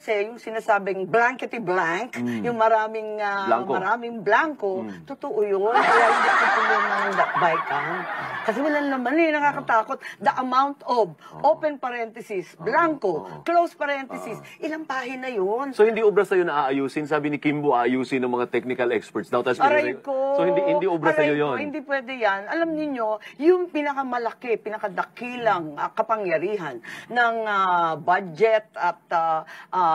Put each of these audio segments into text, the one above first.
kasi yung sinasabing blankety blank, yung maraming blanco, totoo yun. Kaya hindi ko tulungan ng dakbaykan. Kasi wala naman nakakatakot. The amount of, open parenthesis, blanco, close parenthesis, ilang pahina yun. So hindi obra sa'yo na aayusin? Sabi ni Kimbo, aayusin ng mga technical experts daw. Aray ko. So hindi obra sa'yo yun? Hindi pwede yan. Alam niyo yung pinakamalaki, pinakadakilang kapangyarihan ng budget at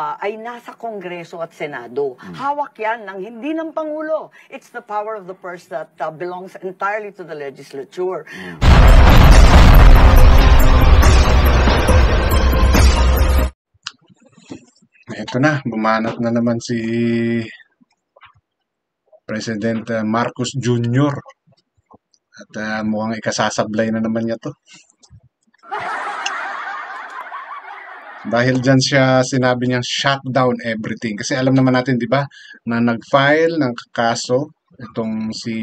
ay nasa Kongreso at Senado. Hawak yan ng hindi ng Pangulo. It's the power of the purse that belongs entirely to the legislature. Ito na, bumanat na naman si President Marcos Jr. At mukhang ikasasablay na naman niya to. Dahil dyan siya sinabi niyang shut down everything. Kasi alam naman natin, di ba, na nag-file ng kaso itong si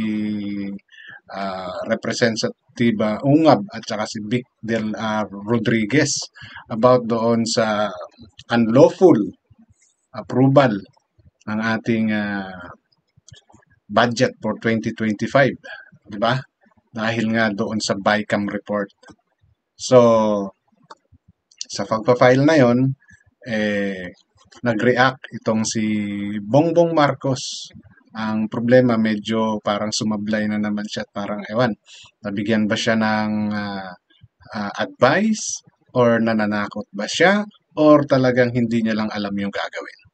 Representative Ungab at saka si Vic Del Rodriguez about doon sa unlawful approval ng ating budget for 2025. Di ba? Dahil nga doon sa BICAM report. So, sa pagpa-file na yon, nag-react itong si Bongbong Marcos. Ang problema, medyo parang sumablay na naman siya at parang, ewan, nabigyan ba siya ng advice or nananakot ba siya or talagang hindi niya lang alam yung gagawin.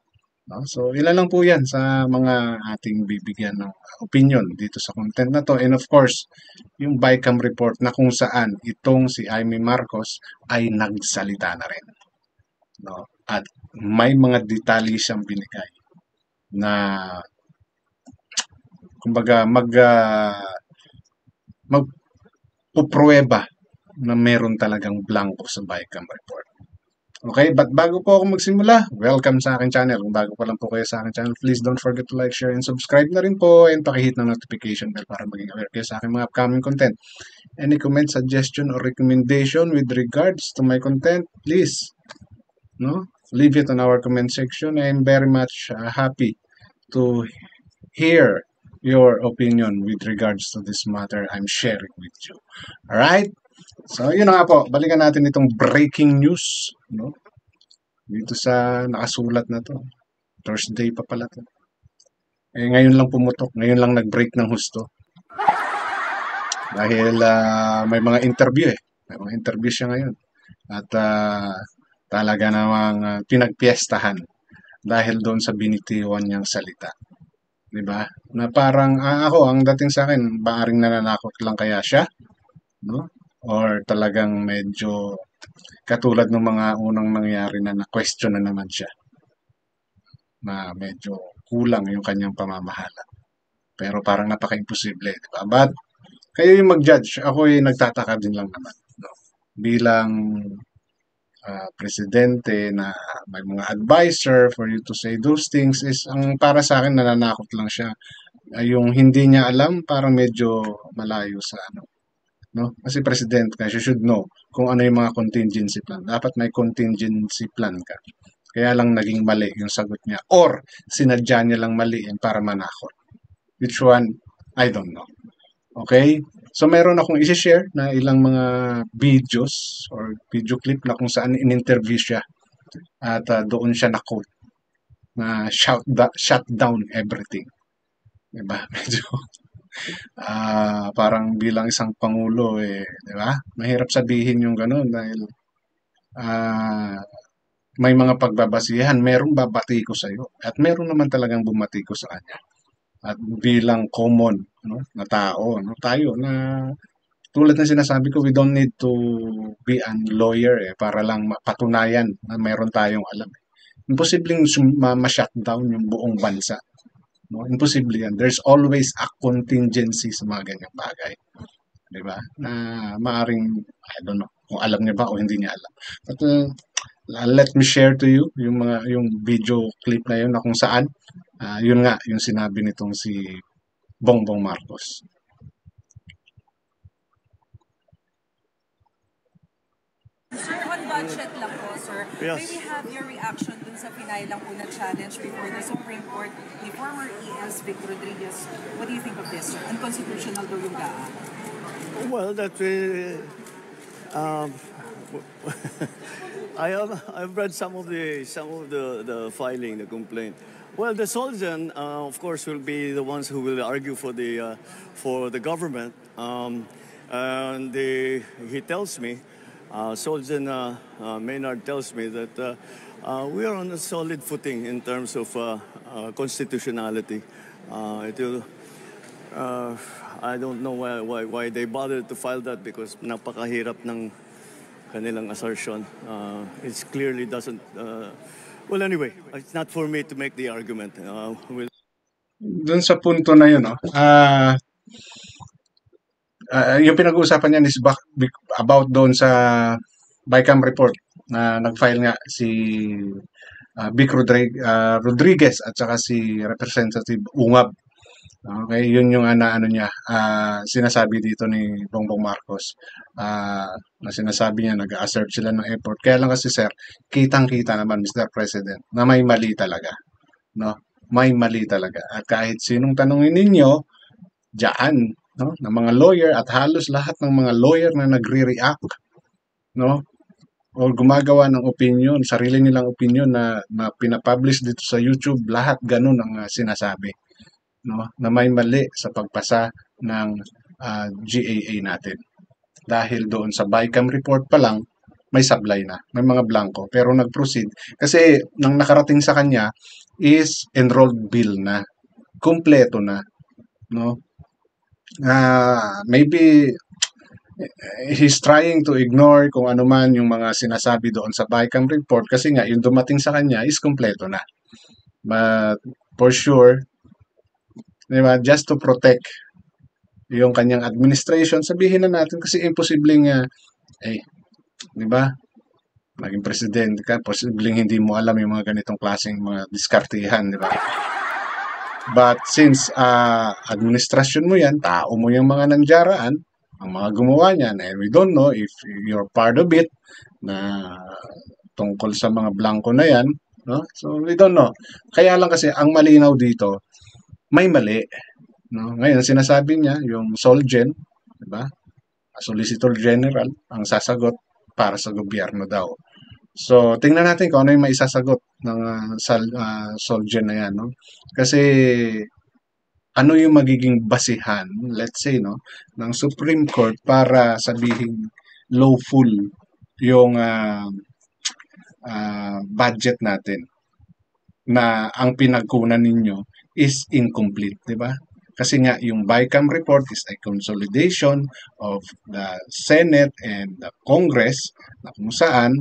No? So, ilan lang po yan sa mga ating bibigyan ng opinion dito sa content na to. And of course, yung BICAM report na kung saan itong si Amy Marcos ay nagsalita na rin. No? At may mga detalye siyang binigay na kumbaga magpupruweba na meron talagang blanco sa BICAM report. Okay, but bago po ako magsimula, welcome sa akin channel. Kung bago pa lang po kayo sa akin channel, please don't forget to like, share, and subscribe na rin po and pakihit ng notification bell para maging aware kayo sa aking mga upcoming content. Any comment, suggestion, or recommendation with regards to my content, please, leave it on our comment section. I am very much happy to hear your opinion with regards to this matter I'm sharing with you. Alright? So, yun na nga po. Balikan natin itong breaking news. No? Dito sa nakasulat na to. Thursday pa pala to. Ngayon lang pumutok. Ngayon lang nag-break ng husto. Dahil may mga interview May mga interview siya ngayon. At talaga namang pinagpiestahan dahil doon sa binitiwan niyang salita. Diba? Na parang ako, ang dating sa akin, baaring nananakot lang kaya siya? No? Or talagang medyo katulad ng mga unang nangyari na na-question na naman siya. Na medyo kulang yung kanyang pamamahala. Pero parang napaka-imposible. Diba? But kayo yung mag-judge. Ako yung nagtataka din lang naman. No? Bilang presidente na may mga advisor for you to say those things is ang para sa akin nananakot lang siya. Yung hindi niya alam parang medyo malayo sa ano. No? Kasi president ka, you should know kung ano yung mga contingency plan. Dapat may contingency plan ka. Kaya lang naging mali yung sagot niya. Or sinadya niya lang mali para manakot. Which one? I don't know. Okay? So, meron akong isi-share na ilang mga videos or video clip na kung saan in-interview siya. At doon siya na-quote na shut down everything. Diba? Medyo parang bilang isang pangulo diba? Mahirap sabihin yung gano'n dahil may mga pagbabasihan, merong babati ko sa iyo at meron naman talagang bumati ko sa kanya. At bilang common na tao, tayo na tulad ng sinasabi ko, we don't need to be a lawyer para lang mapatunayan na meron tayong alam. Imposibleng ma-shutdown yung buong bansa. No? Imposible yan. There's always a contingency sa mga ganyang bagay. Diba? Na maaring, I don't know, kung alam niya ba o hindi niya alam. But let me share to you yung video clip na yun na kung saan yun nga yung sinabi nitong si Bongbong Marcos. Sir, on budget lang po, sir. Yes. Maybe have your reaction dun sa pinay lang po na challenge before the Supreme Court ni former ES Vic Rodriguez. What do you think of this, sir? Unconstitutional daw yung GAA. Well, that um, I've read some of the filing, the complaint. Well, the Solzhen, of course, will be the ones who will argue for the government. He tells me, Solzhen Maynard tells me that we are on a solid footing in terms of constitutionality. I don't know why they bothered to file that because napakahirap ng kanilang assertion. It clearly doesn't. Well, anyway, it's not for me to make the argument. Dun sa punto na yun, no? Yung pinag-uusapan niyan is about doon sa BICAM report na nag-file nga si Vic Rodriguez at saka si Representative Ungab. Okay, yun yung ano niya, sinasabi dito ni Bongbong Marcos. Na sinasabi niya, nag-assert sila ng effort. Kaya lang kasi sir, kitang-kita naman Mr. President na may mali talaga. No? May mali talaga. At kahit sinong tanongin ninyo, diyan, no, ng mga lawyer at halos lahat ng mga lawyer na nagre-react, no, o gumagawa ng opinion, sarili nilang opinion na pinapublish dito sa YouTube, lahat ganun ang sinasabi, no, na may mali sa pagpasa ng GAA natin. Dahil doon sa BICAM report pa lang, may sablay na, may mga blanco, pero nag-proceed. Kasi nang nakarating sa kanya is enrolled bill na, kumpleto na, no. Maybe he's trying to ignore kung ano man yung mga sinasabi doon sa BICAM report kasi nga yung dumating sa kanya is kumpleto na. But for sure, diba, just to protect yung kanyang administration, sabihin na natin kasi imposibleng di ba? Naging presidente ka, posibleng hindi mo alam yung mga ganitong klaseng mga diskartihan, di ba? But since administrasyon mo yan, tao mo yung mga nandiyaraan, ang mga gumawa niyan, and we don't know if you're part of it, na tungkol sa mga blanco na yan, no? So we don't know. Kaya lang kasi, ang malinaw dito, may mali. No? Ngayon, sinasabi niya, yung Solgen, di ba? Solicitor General, ang sasagot para sa gobyerno daw. So, tingnan natin kung ano yung maisasagot ng Solgen na yan, no? Kasi, ano yung magiging basihan, let's say, no, ng Supreme Court para sabihin lawful yung budget natin na ang pinagkunan ninyo is incomplete, di ba? Kasi nga, yung BICAM report is a consolidation of the Senate and the Congress na kung saan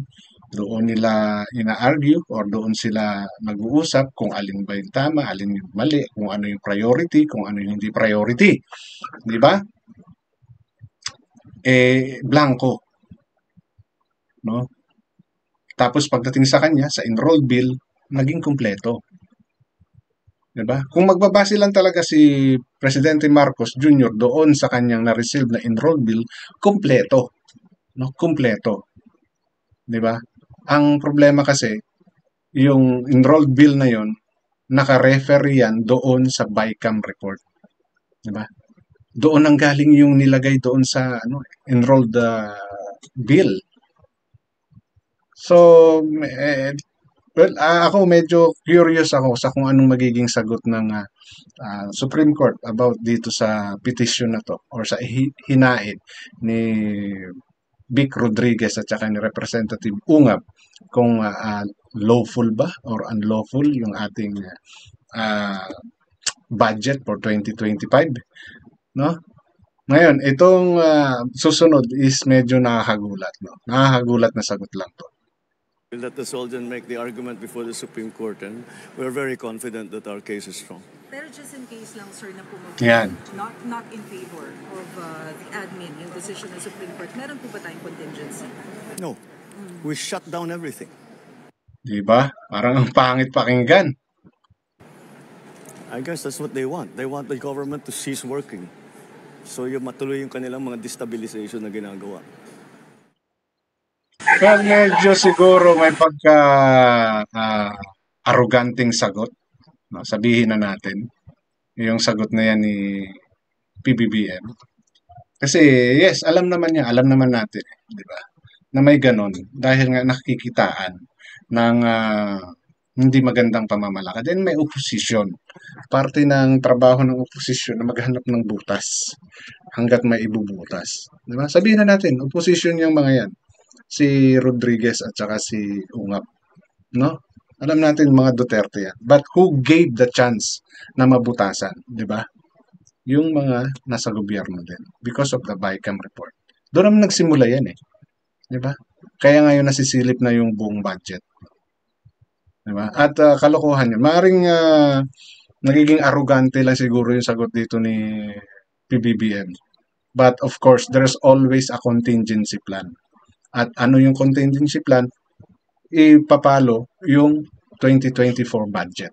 doon nila ina-argue or doon sila nag-uusap kung alin ba yung tama, alin yung mali, kung ano yung priority, kung ano yung hindi priority. Di ba? Blanco. No? Tapos pagdating sa kanya, sa enrolled bill, naging kumpleto. Diba? Kung magbabase lang talaga si Presidente Marcos Jr. doon sa kanyang na-receive na enrolled bill, kumpleto. No? Kumpleto. Diba? Ang problema kasi, yung enrolled bill na yon naka-refer yan doon sa BICAM report. Diba? Doon ang galing yung nilagay doon sa enrolled bill. So, well, ako medyo curious ako sa kung anong magiging sagot ng Supreme Court about dito sa petition na to or sa hinaid ni Vic Rodriguez at saka ni Representative Ungab kung lawful ba or unlawful yung ating budget for 2025, no? Ngayon, itong susunod is medyo nakakagulat, no? Nakakagulat na sagot lang to. We'll let the Soldier make the argument before the Supreme Court, and we're very confident that our case is strong. Pero just in case lang, sir, na Yan. not in favor of the admin, yung decision ng Supreme Court, meron po ba tayong contingency? No, we shut down everything. Diba? Parang ang pangit pakinggan. I guess that's what they want. They want the government to cease working. So yung matuloy yung kanilang mga destabilization na ginagawa. Well, medyo siguro may pagka arroganting sagot. No? Sabihin na natin, yung sagot na yan ni PBBM. Kasi yes, alam naman natin, di ba? Na may ganon dahil nga nakikitaan ng hindi magandang pamamalakad. Then may opposition. Parte ng trabaho ng opposition na maghanap ng butas hanggat may ibubutas. Di ba? Sabihin na natin, opposition yung mga yan. Si Rodriguez at saka si Ungap. No? Alam natin mga Duterte yan. But who gave the chance na mabutasan? Di ba? Yung mga nasa gobyerno din. Because of the BICAM report. Doon naman nagsimula yan eh. Di ba? Kaya ngayon nasisilip na yung buong budget. Di ba? At kalokohan yun. Maaring nagiging arrogante lang siguro yung sagot dito ni PBBM. But of course, there's always a contingency plan. At ano yung contingency plan? Ipapalo yung 2024 budget.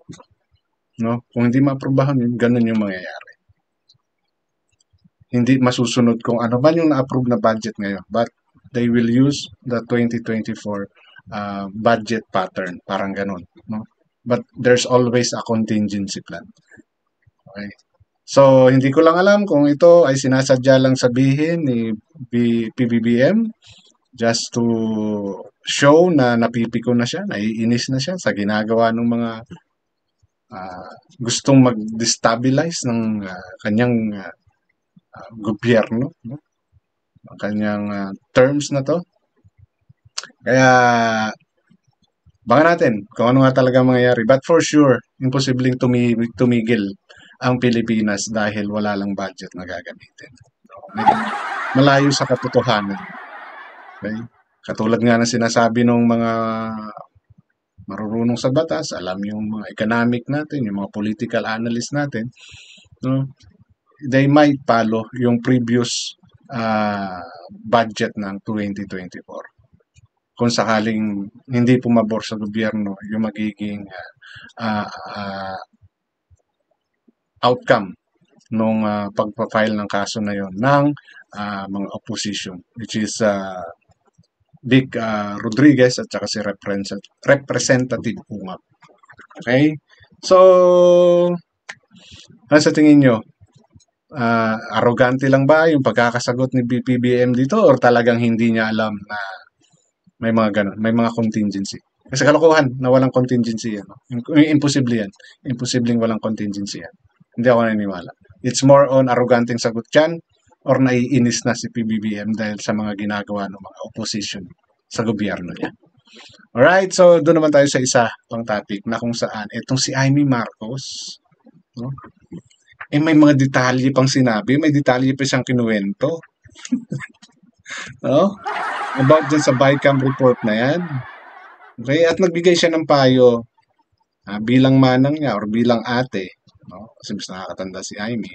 No? Kung hindi maaprubahan yun, ganun yung mangyayari. Hindi masusunod kung ano man yung na-approve na budget ngayon. But they will use the 2024 budget pattern. Parang ganun. No? But there's always a contingency plan. Okay? So, hindi ko lang alam kung ito ay sinasadya lang sabihin ni PBBM just to show na napipiko na siya, naiinis na siya sa ginagawa ng mga gustong mag-destabilize ng kanyang gobyerno, no? Ang kanyang terms na to. Kaya, baka natin kung ano nga talaga mangyayari. But for sure, imposibleng tumigil ang Pilipinas dahil wala lang budget na gagamitin. Malayo sa katotohanan. Okay? Katulad nga ng sinasabi ng mga marurunong sa batas, alam yung mga economic natin, yung mga political analyst natin, no? They might follow yung previous budget ng 2024. Kung sakaling hindi pumabor sa gobyerno yung magiging outcome nung pagpa-file ng kaso na yon ng mga opposition, which is Vic Rodriguez at saka si Representative Ungap. Okay? So, ano sa tingin nyo? Arrogante lang ba yung pagkakasagot ni PBBM dito or talagang hindi niya alam na may mga ganun, may mga contingency? Kasi kalokohan na walang contingency yan. Imposible yan. Imposibleng walang contingency yan. Hindi ako naniniwala. It's more on arroganting sagot yan or naiinis na si PBBM dahil sa mga ginagawa ng mga opposition sa gobyerno niya. Alright, so doon naman tayo sa isa pang topic na kung saan itong si Amy Marcos, no? May mga detalye pang sinabi, may detalye pa siyang kinuwento. No? About dyan sa BICAM report na yan. Okay, at nagbigay siya ng payo bilang manang niya or bilang ate, no? Kasi mas nakakatanda si Amy.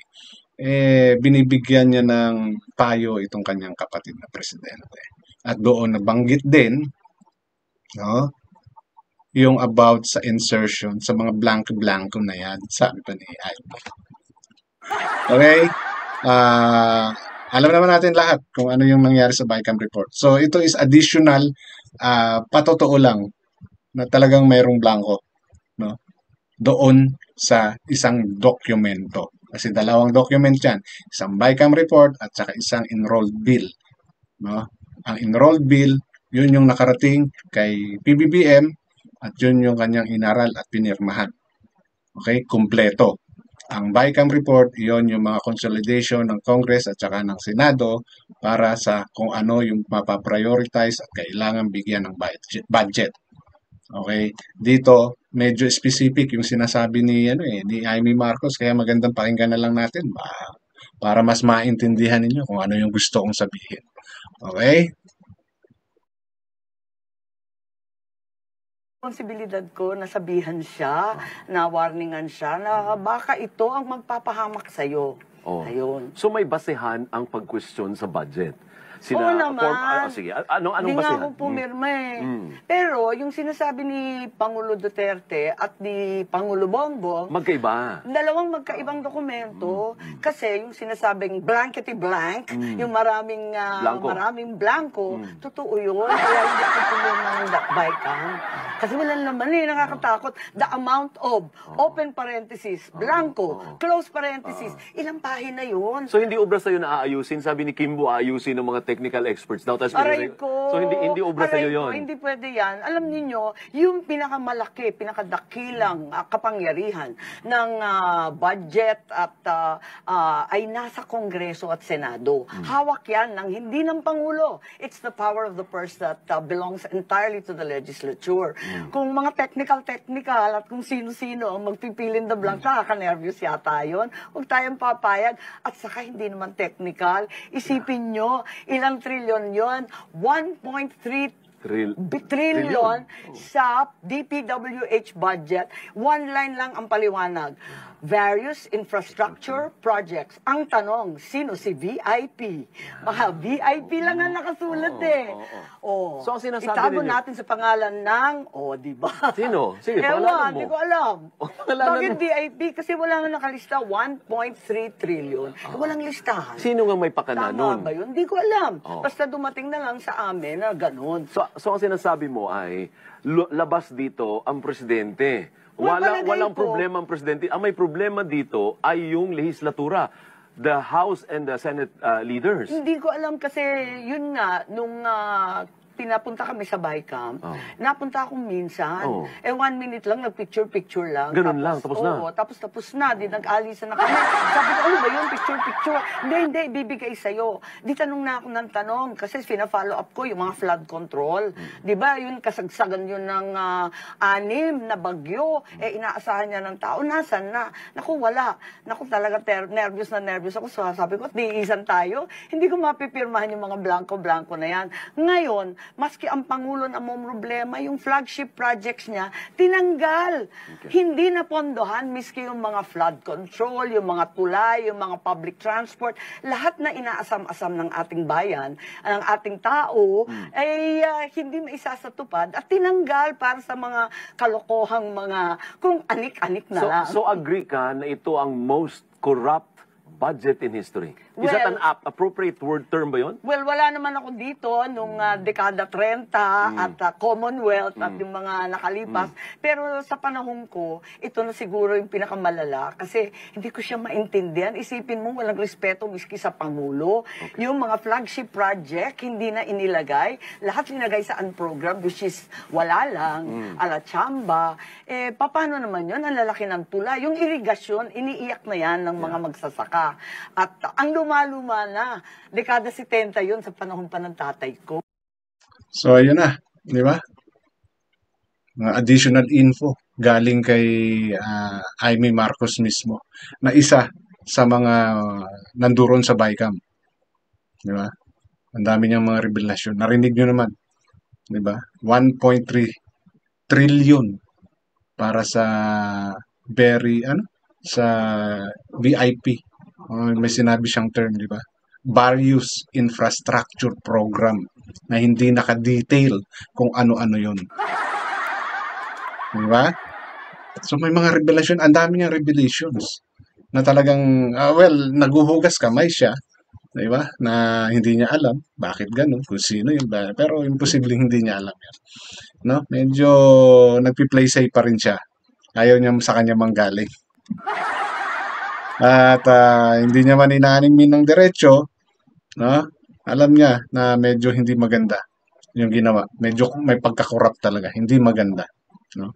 Binibigyan niya ng payo itong kanyang kapatid na presidente. At doon nabanggit din, no, yung about sa insertion sa mga blanco-blanco na yan, sabi pa ni Amy. Okay? Alam naman natin lahat kung ano yung nangyari sa BICAM report. So, ito is additional, patotoo lang na talagang mayroong blanco, no? Doon sa isang dokumento. Kasi dalawang document yan. Isang BICAM report at saka isang enrolled bill. No? Ang enrolled bill, yun yung nakarating kay PBBM at yun yung kanyang inaral at pinirmahan. Okay? Kumpleto. Ang BICAM report, iyon yung mga consolidation ng Congress at saka ng Senado para sa kung ano yung mapaprioritize at kailangan bigyan ng budget. Okay? Dito, medyo specific yung sinasabi ni Amy Marcos, kaya magandang pakinggan na lang natin para mas maintindihan ninyo kung ano yung gusto kong sabihin. Okay? Responsibilidad ko na sabihan siya, na warningan siya, na baka ito ang magpapahamak sa'yo. Oh. Ayun. So may basehan ang pag-question sa budget. Oo naman. Sige, anong Hindi nga basihan? ako pumirma eh. Mm. Pero yung sinasabi ni Pangulo Duterte at ni Pangulo Bongbong, Magkaiba. dalawang magkaibang dokumento kasi yung sinasabing blankety blank, yung maraming Blanco. maraming blanco, totoo yun. Kaya hindi ako pumirma ng BICAM. Kasi walang laman eh, nakakatakot. The amount of, open parenthesis, blanco, close parenthesis, ilang pahina yun. So hindi obra sa'yo na aayusin? Sabi ni Kimbo, aayusin ng mga technical experts daw. Aray ko. So hindi obra sa'yo Aray ko, yun? hindi pwede yan. Alam niyo yung pinakamalaki, pinakadakilang kapangyarihan ng budget at ay nasa Kongreso at Senado. Hawak yan ng hindi ng Pangulo. It's the power of the purse that belongs entirely to the legislature. Kung mga technical at kung sino-sino ang magpipilin the blank, nakaka-nervous yata yun. Huwag tayong papayag. At saka hindi naman technical. Isipin nyo, ilang trilyon yon? 1.3 trillion sa DPWH budget. One line lang ang paliwanag. Various infrastructure projects. Ang tanong, sino si VIP? Mga VIP lang ang nakasulat eh. Oh, So, ang sinasabi itago ninyo- natin sa pangalan ng, di ba? Sino? Sige, Ewan, pangalanan mo. hindi ko alam. Pangalanan Bakit mo. VIP? Kasi wala nga nakalista 1.3 trillion. Walang listahan. Sino nga may pakana Tama nun? ba yun? Hindi ko alam. Oo. Basta dumating na lang sa amin na ganun. So ang sinasabi mo ay labas dito ang presidente. Well, palagay Walang ko- problema ang presidente. Ang may problema dito ay yung lehislatura, the House and the Senate leaders. Hindi ko alam kasi yun nga, nung pinapunta kami sa BICAM, napunta akong minsan. Oh. 1 minute lang, nag-picture-picture lang. Ganun lang, tapos na? Oo, tapos na. Di nag-alisan na kami. Sabi ko, ano ba yun? Picture-picture. Hindi, bibigay sa'yo. Di tanong na ako ng tanong kasi fina-follow up ko yung mga flood control. Di ba, yun kasagsagan yun ng 6 na bagyo. Inaasahan niya ng tao. Nasaan na? Naku, wala. Naku, talaga nervous ako. So, sabi ko, diisan tayo. Hindi ko mapipirmahan yung mga blanco-blanco na yan. Ngayon, maski ang Pangulo na mong problema, yung flagship projects niya, tinanggal. Hindi na pondohan, miski yung mga flood control, yung mga tulay, yung mga public transport, lahat na inaasam-asam ng ating bayan, ng ating tao, ay hindi maisasatupad at tinanggal para sa mga kalokohang mga, kung anik-anik na lang. So agree ka na ito ang most corrupt budget in history? Is that an appropriate word term ba yun? Well, wala naman ako dito nung dekada 30 at Commonwealth at yung mga nakalipas. Pero sa panahon ko, ito na siguro yung pinakamalala kasi hindi ko siya maintindihan. Isipin mo, walang respeto miski sa Pangulo. Yung mga flagship project, hindi na inilagay. Lahat linagay sa unprogram, which is wala lang, ala chamba. Paano naman yun? Ang lalaki ng tula. Yung irigasyon, iniiyak na yan ng mga magsasaka. At ang luma-luma na, dekada 70 yun sa panahon pa ng tatay ko. So, ayun na. Di ba? Mga additional info galing kay Amy Marcos mismo na isa sa mga nanduron sa BICAM. Di ba? Ang dami niyang mga revelasyon. Narinig nyo naman. Di ba? 1.3 trillion para sa sa VIP. May sinabi siyang term, di ba? Various infrastructure program na hindi naka-detail kung ano-ano yun. Di ba? So may mga revelation, ang dami niyang revelations na talagang, naguhugas kamay siya, di ba? Na hindi niya alam bakit ganun, kung sino yun. Pero imposibleng hindi niya alam yan. No? Medyo nagpi-play safe pa rin siya. Ayaw niya sa kanya manggaling. At hindi niya man inaanin ng diretso, no? Alam niya na medyo hindi maganda yung ginawa. Medyo may pagkakorrupt talaga, hindi maganda, no?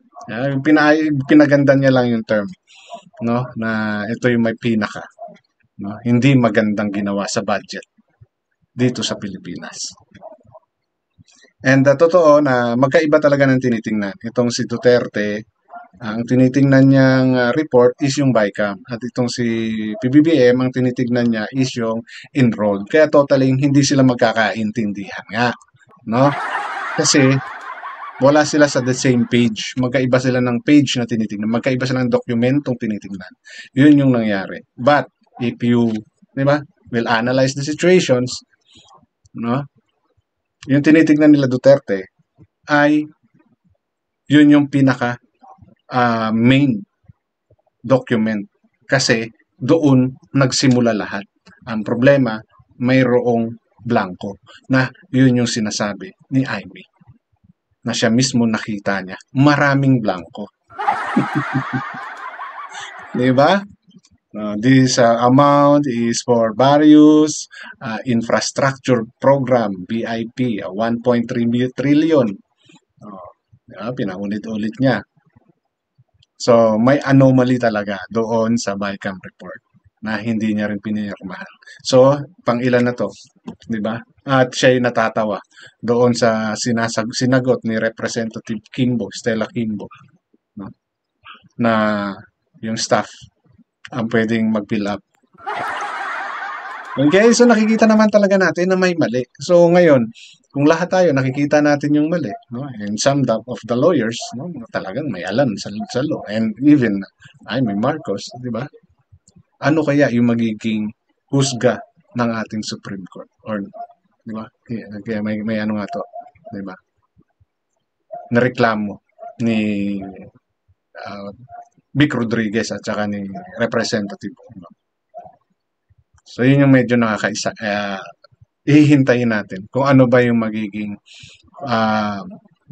Pinaganda niya lang yung term, no? Na ito yung may pinaka, no? Hindi magandang ginawa sa budget dito sa Pilipinas. And totoo na magkaiba talaga ng tinitingnan. Itong si Duterte, ang tinitingnan niyang report is yung BICAM. At itong si PBBM, ang tinitingnan niya is yung enrolled. Kaya totally, hindi sila magkakaintindihan nga. No? Kasi, wala sila sa the same page. Magkaiba sila ng page na tinitingnan. Magkaiba sila ng dokumentong tinitingnan. Yun yung nangyari. But, if you, di ba, will analyze the situations, no? Yung tinitignan nila Duterte ay yun yung pinaka main document kasi doon nagsimula lahat. Ang problema, mayroong blanco na yun yung sinasabi ni Amy na siya mismo nakita niya. Maraming blanco. Di ba? This amount is for various infrastructure program, BIP, 1.3 trillion. Pinaulit-ulit niya. So, may anomaly talaga doon sa BICAM report na hindi niya rin pinirmahan. So, pang ilan na to, di ba? At siya'y natatawa doon sa sinagot ni Representative Kimbo, Stella Kimbo, no? Na yung staff ang pwedeng mag-fill up. Okay, so nakikita naman talaga natin na may mali. So ngayon, kung lahat tayo nakikita natin yung mali, no? And some of the lawyers, no, talagang may alam sa law. And even Amy Marcos, di ba? Ano kaya yung magiging husga ng ating Supreme Court? Or, di ba? Kaya may ano nga to, di ba? Nareklamo ni Vic Rodriguez at saka ni Representative. So, yun yung medyo nakakaisa. Ihintayin natin kung ano ba yung magiging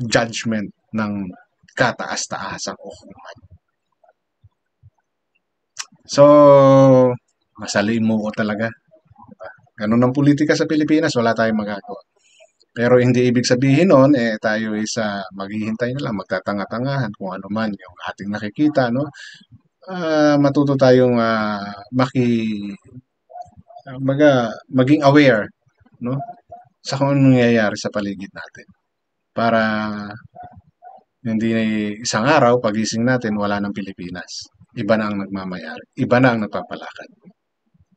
judgment ng kataas-taasang hukuman. So, masalimuot talaga. Ganun ang politika sa Pilipinas, wala tayong magagawa. Pero hindi ibig sabihin nun, tayo isa maghihintay na lang, magtatanga-tangahan kung ano man yung ating nakikita, no? Matuto tayong maging aware, no? Sa kung anong nangyayari sa paligid natin. Para hindi isang araw, pagising natin, wala ng Pilipinas. Iba na ang nagmamayari. Iba na ang nagpapalakad.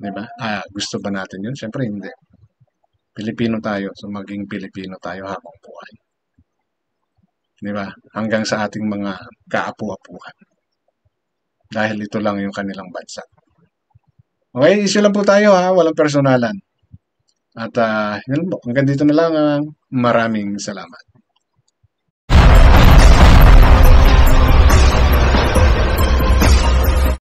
Diba? Gusto ba natin yun? Siyempre hindi. Pilipino tayo, so maging Pilipino tayo habang buhay. Diba? Hanggang sa ating mga kaapu-apuhan. Dahil ito lang yung kanilang bansa. Okay, issue lang po tayo ha, walang personalan. At yun po, hanggang dito na lang. Maraming salamat.